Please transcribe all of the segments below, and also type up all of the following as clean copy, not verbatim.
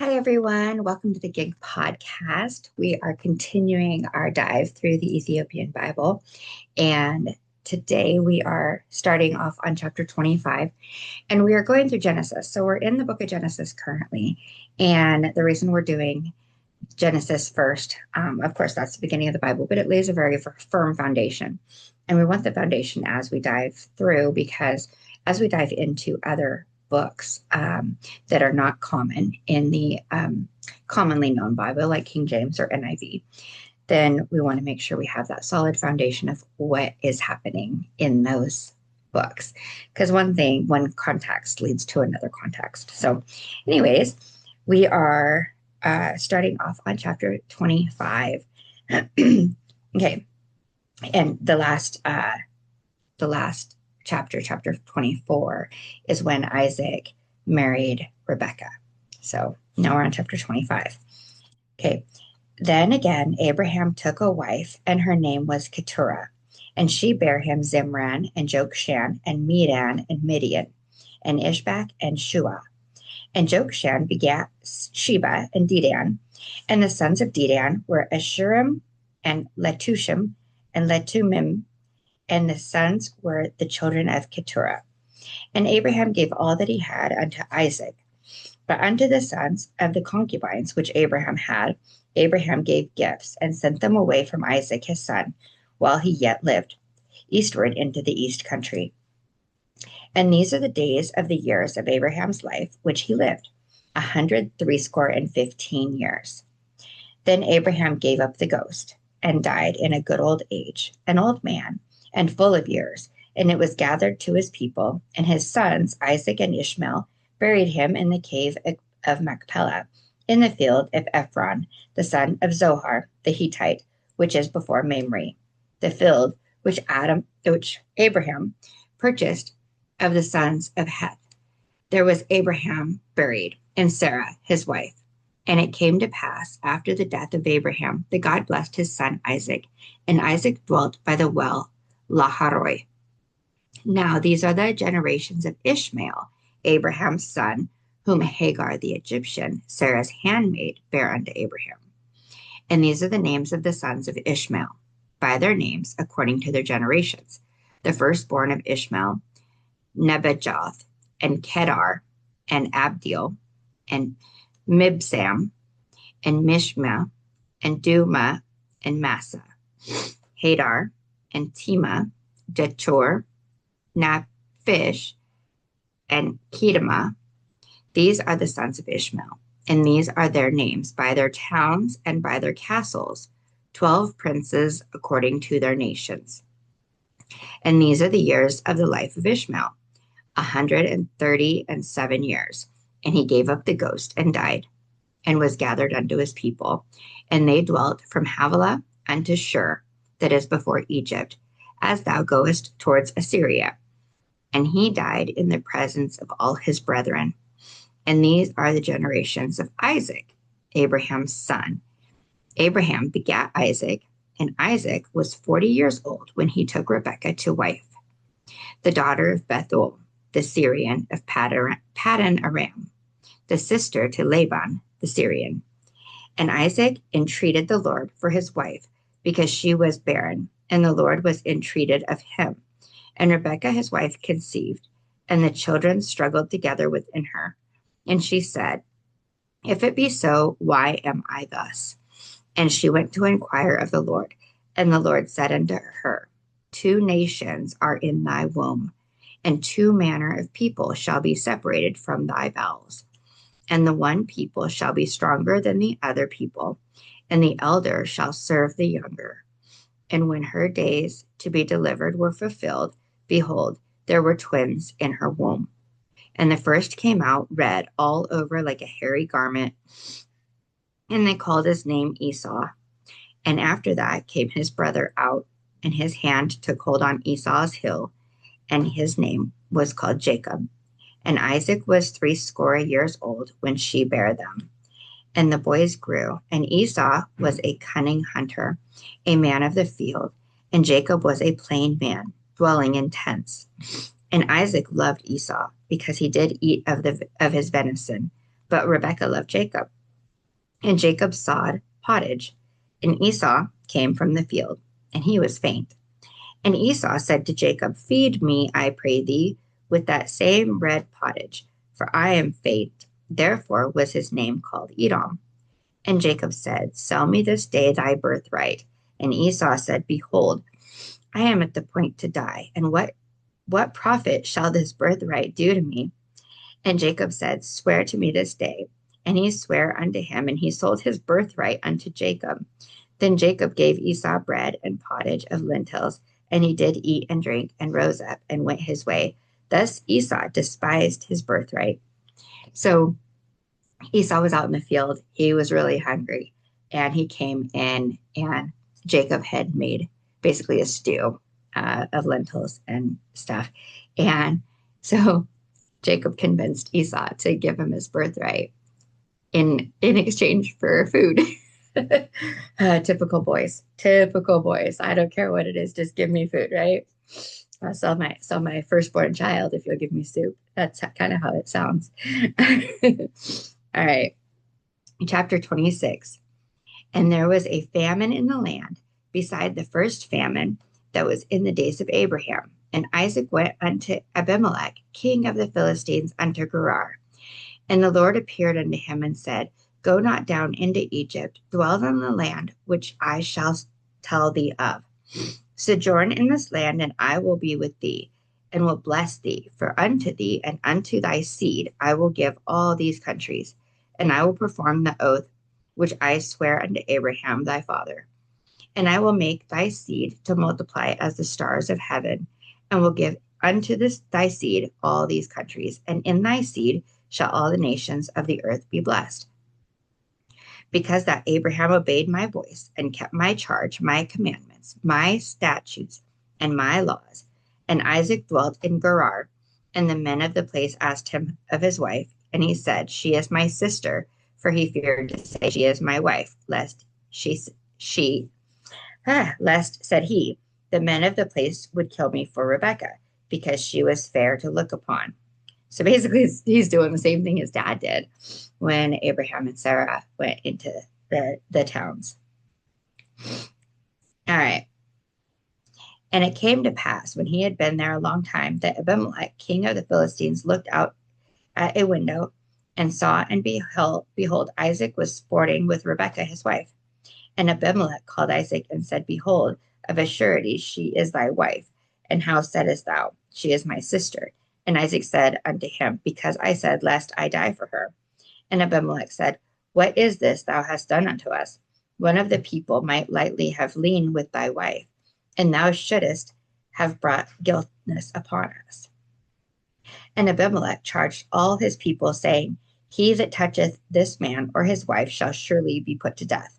Hi, everyone. Welcome to the Gig Podcast. We are continuing our dive through the Ethiopian Bible. And today we are starting off on chapter 25, and we are going through Genesis. So we're in the book of Genesis currently. And the reason we're doing Genesis first, of course, that's the beginning of the Bible, but it lays a very firm foundation. And we want the foundation as we dive through, because as we dive into other books that are not common in the commonly known Bible, like King James or NIV, then we want to make sure we have that solid foundation of what is happening in those books. Because one context leads to another context. So, anyways, we are starting off on chapter 25. Okay, and the last chapter, chapter 24, is when Isaac married Rebekah. So now we're on chapter 25. Okay. Then again, Abraham took a wife, and her name was Keturah, and she bare him Zimran and Jokshan and Medan and Midian and Ishbak and Shua. And Jokshan begat Sheba and Dedan, and the sons of Dedan were Ashurim and Letushim and Letumim, and the sons were the children of Keturah. And Abraham gave all that he had unto Isaac. But unto the sons of the concubines which Abraham had, Abraham gave gifts, and sent them away from Isaac his son, while he yet lived, eastward into the east country. And these are the days of the years of Abraham's life which he lived, 160 years. Then Abraham gave up the ghost, and died in a good old age, an old man, and full of years. And it was gathered to his people, and his sons, Isaac and Ishmael, buried him in the cave of Machpelah, in the field of Ephron, the son of Zohar, the Hittite, which is before Mamre, the field which Abraham purchased of the sons of Heth. There was Abraham buried, and Sarah his wife. And it came to pass, after the death of Abraham, that God blessed his son Isaac, and Isaac dwelt by the well Laharoi. Now these are the generations of Ishmael, Abraham's son, whom Hagar the Egyptian, Sarah's handmaid, bare unto Abraham. And these are the names of the sons of Ishmael, by their names according to their generations. The firstborn of Ishmael, Nebajoth, and Kedar, and Abdil, and Mibsam, and Mishma, and Duma, and Massa, Hadar, and Tema, Jechor, Naphish, and Kedema. These are the sons of Ishmael, and these are their names by their towns and by their castles, 12 princes according to their nations. And these are the years of the life of Ishmael, 137 years. And he gave up the ghost and died, and was gathered unto his people. And they dwelt from Havilah unto Shur, that is before Egypt, as thou goest towards Assyria. And he died in the presence of all his brethren. And these are the generations of Isaac, Abraham's son. Abraham begat Isaac, and Isaac was 40 years old when he took Rebekah to wife, the daughter of Bethuel, the Syrian of Paddan Aram, the sister to Laban the Syrian. And Isaac entreated the Lord for his wife, because she was barren, and the Lord was entreated of him. And Rebekah his wife conceived, and the children struggled together within her. And she said, If it be so, why am I thus? And she went to inquire of the Lord. And the Lord said unto her, 2 nations are in thy womb, and 2 manner of people shall be separated from thy bowels. And the one people shall be stronger than the other people, and the elder shall serve the younger. And when her days to be delivered were fulfilled, behold, there were twins in her womb. And the first came out red all over like a hairy garment, and they called his name Esau. And after that came his brother out, and his hand took hold on Esau's heel, and his name was called Jacob. And Isaac was 80 years old when she bare them. And the boys grew, and Esau was a cunning hunter, a man of the field, and Jacob was a plain man, dwelling in tents. And Isaac loved Esau, because he did eat of his venison, But Rebekah loved Jacob, and Jacob sawed pottage, and Esau came from the field, and he was faint. And Esau said to Jacob, Feed me, I pray thee, with that same red pottage, for I am faint. Therefore was his name called Edom. And Jacob said, Sell me this day thy birthright. And Esau said, Behold, I am at the point to die, and what profit shall this birthright do to me? And Jacob said, Swear to me this day. And he sware unto him, and he sold his birthright unto Jacob. Then Jacob gave Esau bread and pottage of lentils, and he did eat and drink, and rose up and went his way. Thus Esau despised his birthright. So Esau was out in the field. He was really hungry, and he came in, and Jacob had made basically a stew of lentils and stuff. And so Jacob convinced Esau to give him his birthright in exchange for food. Typical boys. I don't care what it is, just give me food, right? I'll sell my firstborn child if you'll give me soup. That's kind of how it sounds. All right. Chapter 26. And there was a famine in the land beside the first famine that was in the days of Abraham. And Isaac went unto Abimelech, king of the Philistines, unto Gerar. And the Lord appeared unto him and said, Go not down into Egypt, dwell in the land which I shall tell thee of. Sojourn in this land, and I will be with thee, and will bless thee. For unto thee and unto thy seed I will give all these countries, and I will perform the oath which I swear unto Abraham thy father. And I will make thy seed to multiply as the stars of heaven, and will give unto thy seed all these countries, and in thy seed shall all the nations of the earth be blessed. Because that Abraham obeyed my voice, and kept my charge, my commandments, my statutes, and my laws. And Isaac dwelt in Gerar, and the men of the place asked him of his wife, and he said, She is my sister, for he feared to say, She is my wife, lest said he, the men of the place would kill me for Rebekah, because she was fair to look upon. So basically, he's doing the same thing his dad did when Abraham and Sarah went into the towns. All right. And it came to pass, when he had been there a long time, that Abimelech, king of the Philistines, looked out at a window and saw, and behold, Isaac was sporting with Rebekah his wife. And Abimelech called Isaac and said, Behold, of a surety she is thy wife. And how saidst thou, She is my sister? And Isaac said unto him, Because I said, Lest I die for her. And Abimelech said, What is this thou hast done unto us? One of the people might lightly have leaned with thy wife, and thou shouldest have brought guiltness upon us. And Abimelech charged all his people, saying, He that toucheth this man or his wife shall surely be put to death.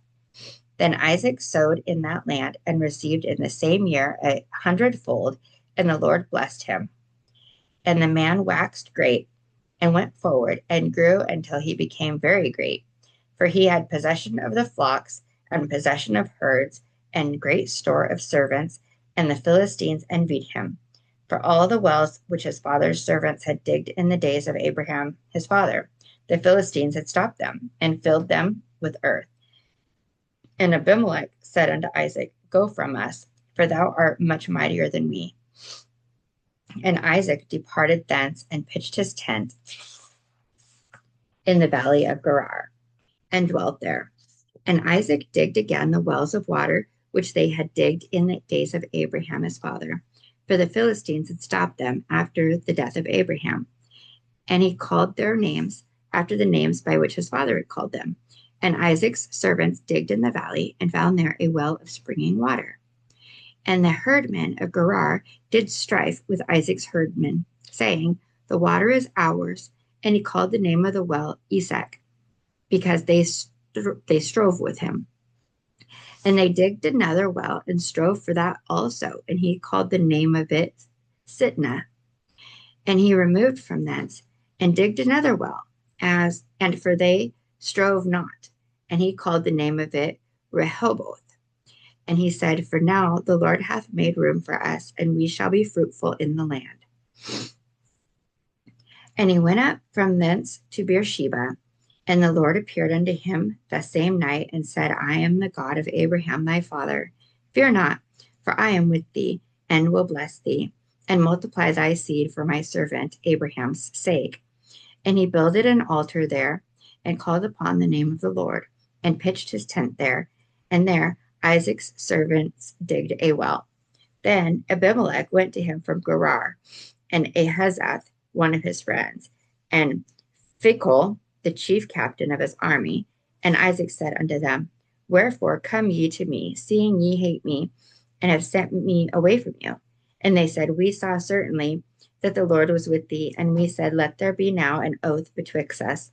Then Isaac sowed in that land, and received in the same year 100-fold, and the Lord blessed him. And the man waxed great, and went forward, and grew until he became very great. For he had possession of the flocks, and possession of herds, and great store of servants, and the Philistines envied him. For all the wells which his father's servants had digged in the days of Abraham his father, the Philistines had stopped them, and filled them with earth. And Abimelech said unto Isaac, Go from us, for thou art much mightier than we. And Isaac departed thence, and pitched his tent in the valley of Gerar, and dwelt there. And Isaac digged again the wells of water, which they had digged in the days of Abraham his father. For the Philistines had stopped them after the death of Abraham. And he called their names after the names by which his father had called them. And Isaac's servants digged in the valley, and found there a well of springing water. And the herdmen of Gerar did strife with Isaac's herdmen, saying, The water is ours. And he called the name of the well Esek, because they strove with him. And they digged another well, and strove for that also. And he called the name of it Sitnah. And he removed from thence, and digged another well, and for they strove not. And he called the name of it Rehoboth. And he said, For now the Lord hath made room for us, and we shall be fruitful in the land. And he went up from thence to Beersheba, And the Lord appeared unto him the same night and said, I am the God of Abraham thy father. Fear not, for I am with thee, and will bless thee, and multiply thy seed for my servant Abraham's sake. And he builded an altar there, and called upon the name of the Lord, and pitched his tent there. And there Isaac's servants digged a well. Then Abimelech went to him from Gerar, and Ahazath, one of his friends, and Phicol, the chief captain of his army. And Isaac said unto them, Wherefore come ye to me, seeing ye hate me, and have sent me away from you? And they said, We saw certainly that the Lord was with thee, and we said, Let there be now an oath betwixt us,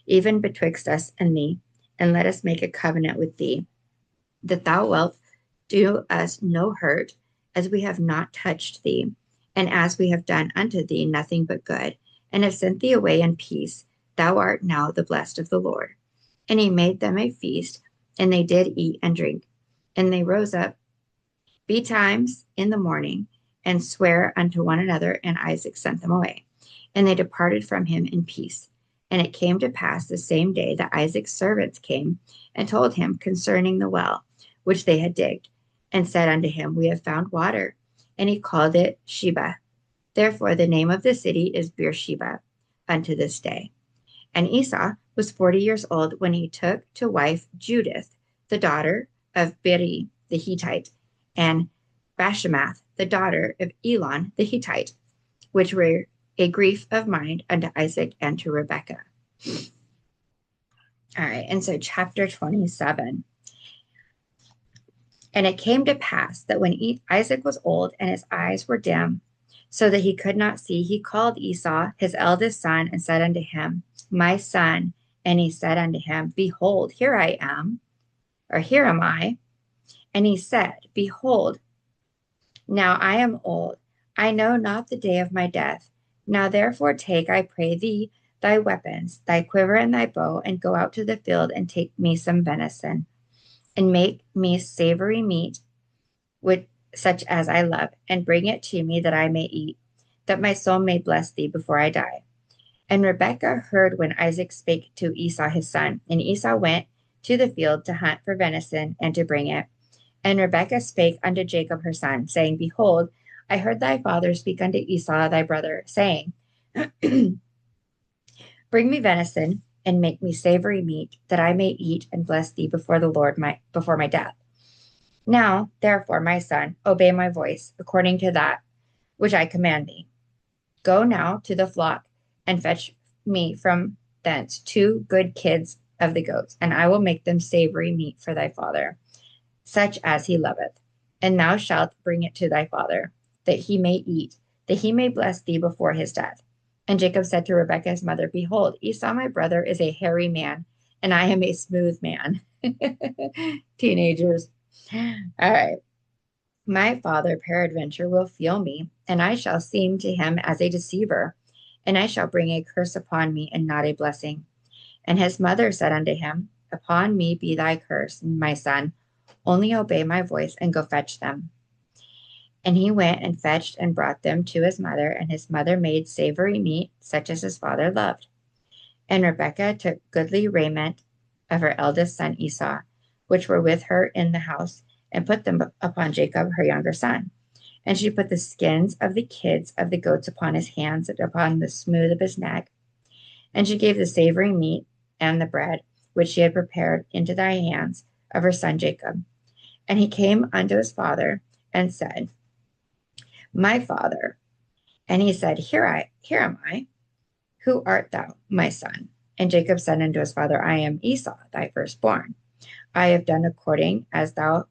even betwixt us and thee, and let us make a covenant with thee, that thou wilt do us no hurt, as we have not touched thee, and as we have done unto thee nothing but good, and have sent thee away in peace. Thou art now the blessed of the Lord. And he made them a feast, and they did eat and drink. And they rose up betimes in the morning, and sware unto one another, and Isaac sent them away. And they departed from him in peace. And it came to pass the same day that Isaac's servants came and told him concerning the well which they had digged, and said unto him, We have found water. And he called it Sheba. Therefore the name of the city is Beersheba unto this day. And Esau was 40 years old when he took to wife Judith, the daughter of Beri the Hittite, and Bashemath, the daughter of Elon the Hittite, which were a grief of mind unto Isaac and to Rebekah. All right, and so chapter 27. And it came to pass that when Isaac was old and his eyes were dim, so that he could not see, he called Esau, his eldest son, and said unto him, My son. And he said unto him, Behold, here I am, or here am I. And he said, Behold, now I am old, I know not the day of my death. Now therefore take, I pray thee, thy weapons, thy quiver and thy bow, and go out to the field, and take me some venison, and make me savory meat, with such as I love, and bring it to me that I may eat, that my soul may bless thee before I die. And Rebekah heard when Isaac spake to Esau his son, and Esau went to the field to hunt for venison and to bring it. And Rebekah spake unto Jacob her son, saying, Behold, I heard thy father speak unto Esau thy brother, saying, Bring me venison, and make me savory meat, that I may eat and bless thee before the Lord before my death. Now, therefore, my son, obey my voice, according to that which I command thee. Go now to the flock, and fetch me from thence 2 good kids of the goats, and I will make them savory meat for thy father, such as he loveth. And thou shalt bring it to thy father, that he may eat, that he may bless thee before his death. And Jacob said to Rebekah his mother, Behold, Esau my brother is a hairy man, and I am a smooth man. Teenagers. All right. My father peradventure will feel me, and I shall seem to him as a deceiver, and I shall bring a curse upon me, and not a blessing. And his mother said unto him, Upon me be thy curse, my son, only obey my voice, and go fetch them. And he went and fetched and brought them to his mother, and his mother made savory meat, such as his father loved. And Rebekah took goodly raiment of her eldest son Esau, which were with her in the house, and put them upon Jacob her younger son. And she put the skins of the kids of the goats upon his hands and upon the smooth of his neck. And she gave the savory meat and the bread, which she had prepared, into thy hands of her son Jacob. And he came unto his father and said, My father. And he said, Here am I. Who art thou, my son? And Jacob said unto his father, I am Esau, thy firstborn. I have done according as thou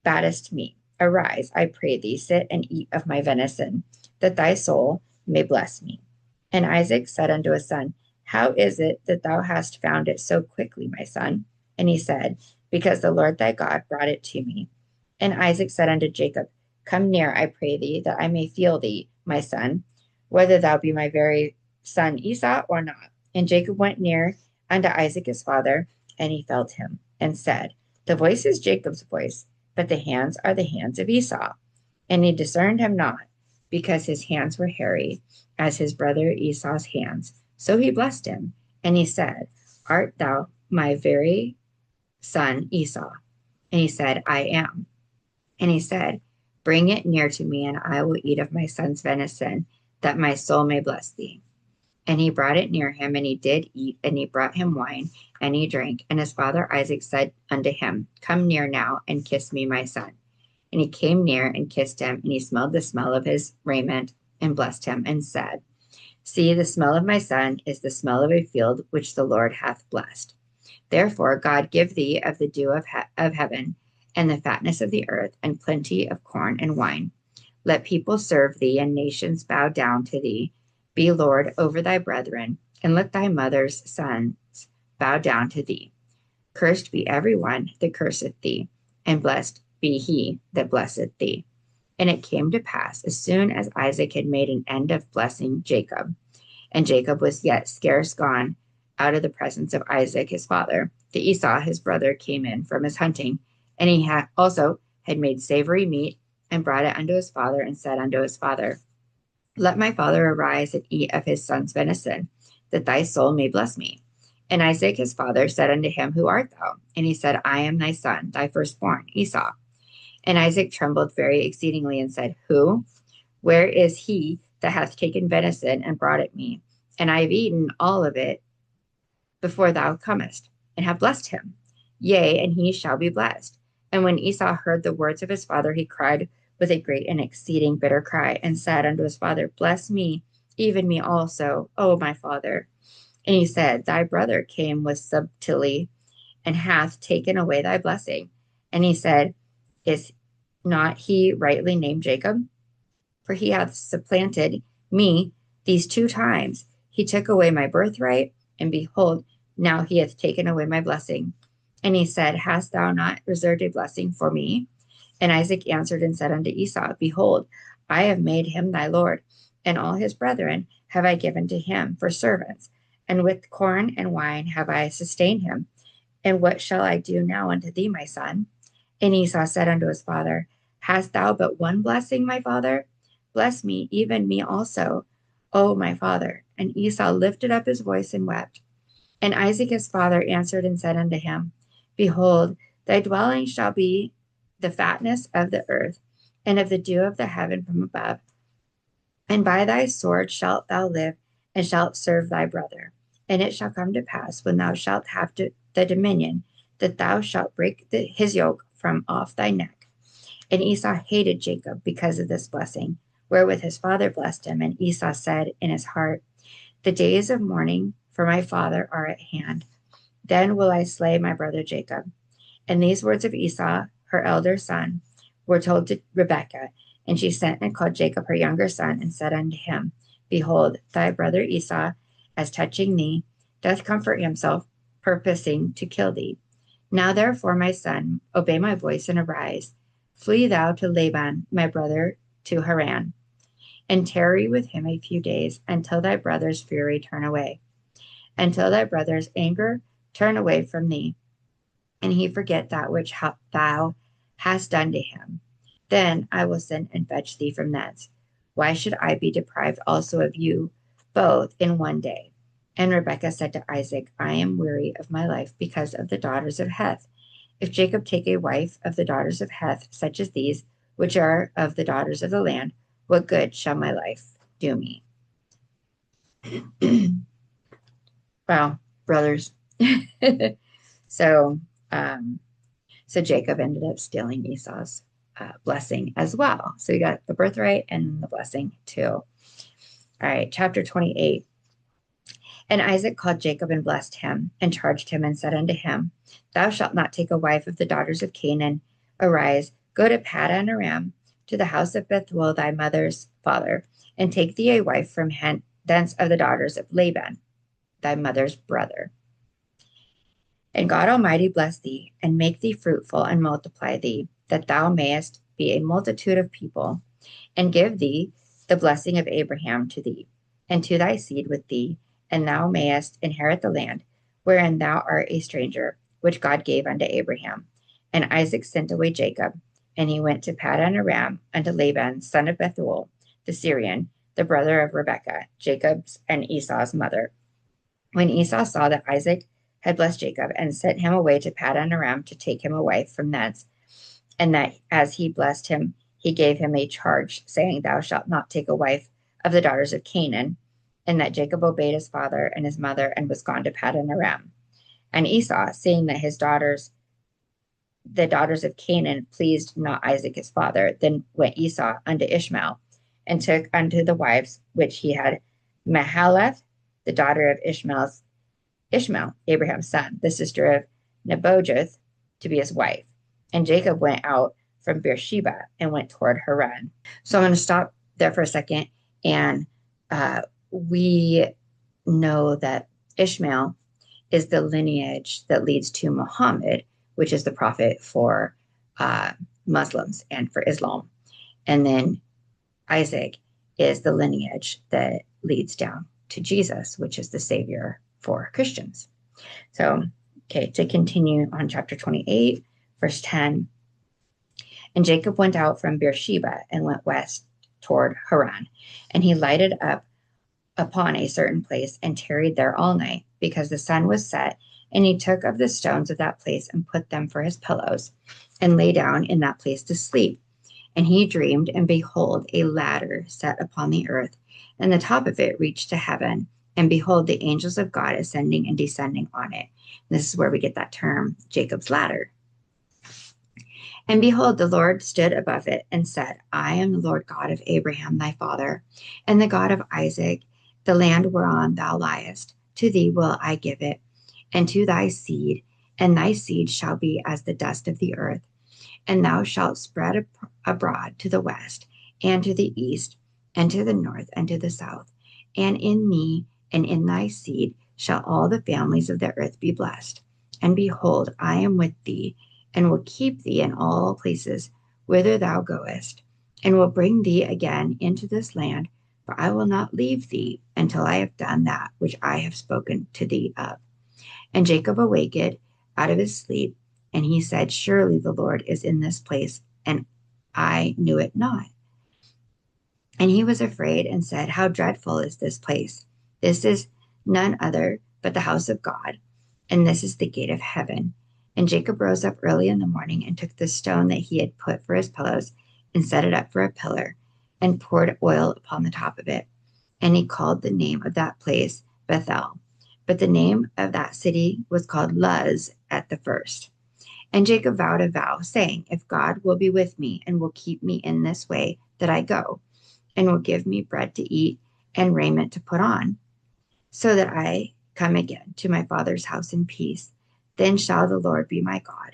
badest me. Arise, I pray thee, sit and eat of my venison, that thy soul may bless me. And Isaac said unto his son, How is it that thou hast found it so quickly, my son? And he said, Because the Lord thy God brought it to me. And Isaac said unto Jacob, Come near, I pray thee, that I may feel thee, my son, whether thou be my very son Esau or not. And Jacob went near unto Isaac his father, and he felt him, and said, The voice is Jacob's voice, but the hands are the hands of Esau. And he discerned him not, because his hands were hairy, as his brother Esau's hands. So he blessed him, and he said, Art thou my very son Esau? And he said, I am. And he said, Bring it near to me, and I will eat of my son's venison, that my soul may bless thee. And he brought it near him, and he did eat, and he brought him wine, and he drank. And his father Isaac said unto him, Come near now, and kiss me, my son. And he came near and kissed him, and he smelled the smell of his raiment, and blessed him, and said, See, the smell of my son is the smell of a field which the Lord hath blessed. Therefore God give thee of the dew of heaven, and the fatness of the earth, and plenty of corn and wine. Let people serve thee, and nations bow down to thee. Be Lord over thy brethren, and let thy mother's sons bow down to thee. Cursed be every one that curseth thee, and blessed be he that blesseth thee. And it came to pass, as soon as Isaac had made an end of blessing Jacob, and Jacob was yet scarce gone out of the presence of Isaac his father, that Esau his brother came in from his hunting, and he also had made savory meat, and brought it unto his father, and said unto his father, Let my father arise and eat of his son's venison, that thy soul may bless me. And Isaac his father said unto him, Who art thou? And he said, I am thy son, thy firstborn, Esau. And Isaac trembled very exceedingly, and said, Who? Where is he that hath taken venison and brought it me? And I have eaten all of it before thou comest, and have blessed him. Yea, and he shall be blessed. And when Esau heard the words of his father, he cried with a great and exceeding bitter cry, and said unto his father, Bless me, even me also, O my father. And he said, Thy brother came with subtlety, and hath taken away thy blessing. And he said, Is not he rightly named Jacob? For he hath supplanted me these 2 times. He took away my birthright, and behold, now he hath taken away my blessing. And he said, Hast thou not reserved a blessing for me? And Isaac answered and said unto Esau, Behold, I have made him thy lord, and all his brethren have I given to him for servants, and with corn and wine have I sustained him. And what shall I do now unto thee, my son? And Esau said unto his father, Hast thou but one blessing, my father? Bless me, even me also, O my father. And Esau lifted up his voice and wept. And Isaac his father answered and said unto him, Behold, thy dwelling shall be the fatness of the earth, and of the dew of the heaven from above. And by thy sword shalt thou live, and shalt serve thy brother. And it shall come to pass, when thou shalt have the dominion, that thou shalt break his yoke from off thy neck. And Esau hated Jacob because of this blessing, wherewith his father blessed him. And Esau said in his heart, The days of mourning for my father are at hand. Then will I slay my brother Jacob. And these words of Esau, her elder son, were told to Rebekah. And she sent and called Jacob her younger son, and said unto him, Behold, thy brother Esau, as touching thee, doth comfort himself, purposing to kill thee. Now therefore, my son, obey my voice, and arise. Flee thou to Laban, my brother, to Haran, and tarry with him a few days, until thy brother's fury turn away, until thy brother's anger turn away from thee, and he forget that which thou hast done to him. Then I will send and fetch thee from thence. Why should I be deprived also of you both in one day? And Rebekah said to Isaac, I am weary of my life because of the daughters of Heth. If Jacob take a wife of the daughters of Heth, such as these, which are of the daughters of the land, what good shall my life do me? Wow, brothers. So, so Jacob ended up stealing Esau's blessing as well. So you got the birthright and the blessing too. All right, chapter 28. And Isaac called Jacob and blessed him, and charged him, and said unto him, Thou shalt not take a wife of the daughters of Canaan. Arise, go to Paddan Aram, to the house of Bethuel thy mother's father, and take thee a wife from thence of the daughters of Laban, thy mother's brother. And God Almighty bless thee, and make thee fruitful, and multiply thee, that thou mayest be a multitude of people, and give thee the blessing of Abraham to thee, and to thy seed with thee, and thou mayest inherit the land, wherein thou art a stranger, which God gave unto Abraham. And Isaac sent away Jacob, and he went to Paddan Aram unto Laban, son of Bethuel, the Syrian, the brother of Rebekah, Jacob's and Esau's mother. When Esau saw that Isaac had blessed Jacob and sent him away to Paddan Aram to take him a wife from thence, and that as he blessed him, he gave him a charge, saying, Thou shalt not take a wife of the daughters of Canaan. And that Jacob obeyed his father and his mother and was gone to Paddan Aram. And Esau, seeing that the daughters of Canaan, pleased not Isaac his father, then went Esau unto Ishmael, and took unto the wives which he had Mahalath, the daughter of Ishmael, Abraham's son, the sister of Nebajoth, to be his wife. And Jacob went out from Beersheba and went toward Haran. So I'm going to stop there for a second. And we know that Ishmael is the lineage that leads to Muhammad, which is the prophet for Muslims and for Islam. And then Isaac is the lineage that leads down to Jesus, which is the savior for Christians. So, okay, to continue on chapter 28, verse 10. And Jacob went out from Beersheba and went west toward Haran. And he lighted up upon a certain place and tarried there all night, because the sun was set. And he took of the stones of that place and put them for his pillows, and lay down in that place to sleep. And he dreamed, and behold, a ladder set upon the earth, and the top of it reached to heaven. And behold, the angels of God ascending and descending on it. And this is where we get that term, Jacob's ladder. And behold, the Lord stood above it and said, I am the Lord God of Abraham thy father, and the God of Isaac. The land whereon thou liest, to thee will I give it, and to thy seed, and thy seed shall be as the dust of the earth. And thou shalt spread abroad to the west, and to the east, and to the north, and to the south. And in thee and in thy seed shall all the families of the earth be blessed. And behold, I am with thee, and will keep thee in all places whither thou goest, and will bring thee again into this land, for I will not leave thee until I have done that which I have spoken to thee of. And Jacob awaked out of his sleep, and he said, Surely the Lord is in this place, and I knew it not. And he was afraid and said, How dreadful is this place! This is none other but the house of God, and this is the gate of heaven. And Jacob rose up early in the morning and took the stone that he had put for his pillows and set it up for a pillar, and poured oil upon the top of it. And he called the name of that place Bethel. But the name of that city was called Luz at the first. And Jacob vowed a vow, saying, If God will be with me, and will keep me in this way that I go, and will give me bread to eat and raiment to put on, so that I come again to my father's house in peace, then shall the Lord be my God.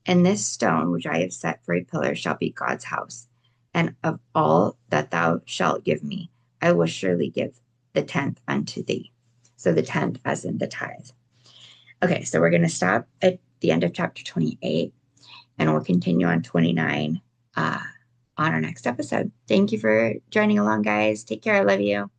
And this stone which I have set for a pillar shall be God's house. And of all that thou shalt give me, I will surely give the 10th unto thee. So the 10th as in the tithe. Okay, so we're going to stop at the end of chapter 28, and we'll continue on 29 on our next episode. Thank you for joining along, guys. Take care. I love you.